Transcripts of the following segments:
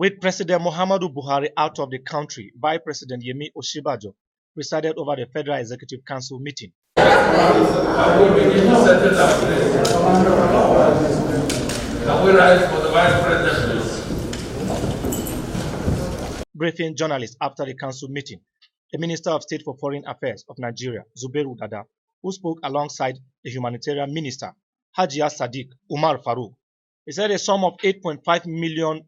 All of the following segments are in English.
With President MUHAMMADU Buhari out of the country, Vice President Yemi Osinbajo presided over the Federal Executive Council meeting. I will begin to settle down. Can we rise for the Vice President, please? Briefing journalists after the council meeting, the Minister of State for Foreign Affairs of Nigeria, ZUBAIRU DADA, who spoke alongside the Humanitarian Minister, Hajiya Sadiq Umar Farouk, he said a sum of $8.5 million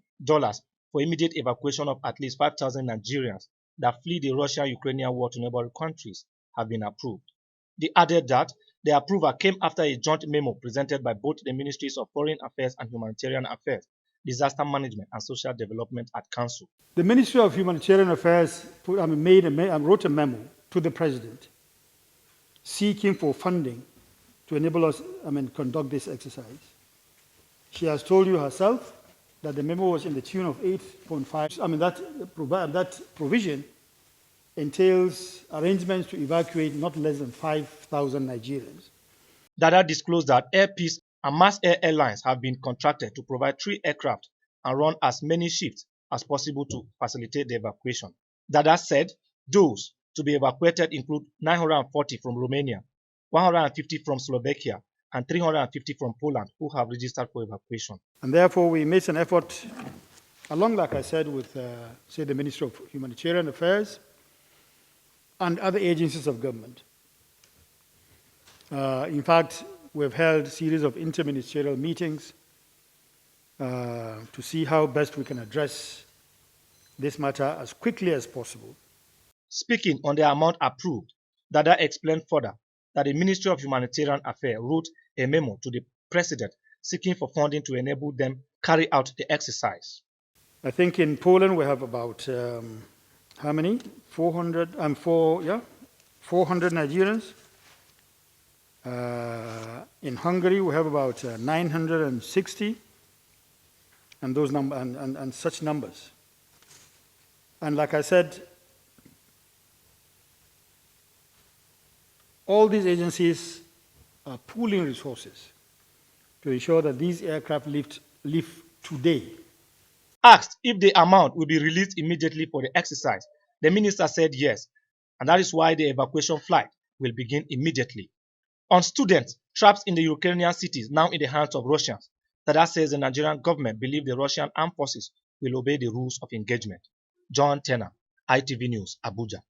for immediate evacuation of at least 5,000 Nigerians that flee the Russia-Ukrainian war to neighboring countries have been approved. They added that the approval came after a joint memo presented by both the Ministries of Foreign Affairs and Humanitarian Affairs, Disaster Management and Social Development at Council. The Ministry of Humanitarian Affairs wrote a memo to the President seeking for funding to enable us conduct this exercise. She has told you herself that the memo was in the tune of 8.5. That provision entails arrangements to evacuate not less than 5,000 Nigerians. DADA disclosed that Air Peace and Mass Air Airlines have been contracted to provide 3 aircraft and run as many shifts as possible to facilitate the evacuation. DADA said those to be evacuated include 940 from Romania, 150 from Slovakia, and 350 from Poland who have registered for evacuation. And therefore, we made an effort, along, like I said, with, say, the Ministry of Humanitarian Affairs and other agencies of government. In fact, we've held a series of interministerial meetings to see how best we can address this matter as quickly as possible. Speaking on the amount approved, DADA explained further that the Ministry of Humanitarian Affairs wrote a memo to the President seeking for funding to enable them carry out the exercise. I think in Poland we have about, how many? 400 Nigerians. In Hungary we have about 960, and those and such numbers. And like I said, all these agencies are pooling resources to ensure that these aircraft leave today. Asked if the amount will be released immediately for the exercise, the minister said yes, and that is why the evacuation flight will begin immediately. On students trapped in the Ukrainian cities now in the hands of Russians, DADA says the Nigerian government believes the Russian armed forces will obey the rules of engagement. John Tenner, ITV News, Abuja.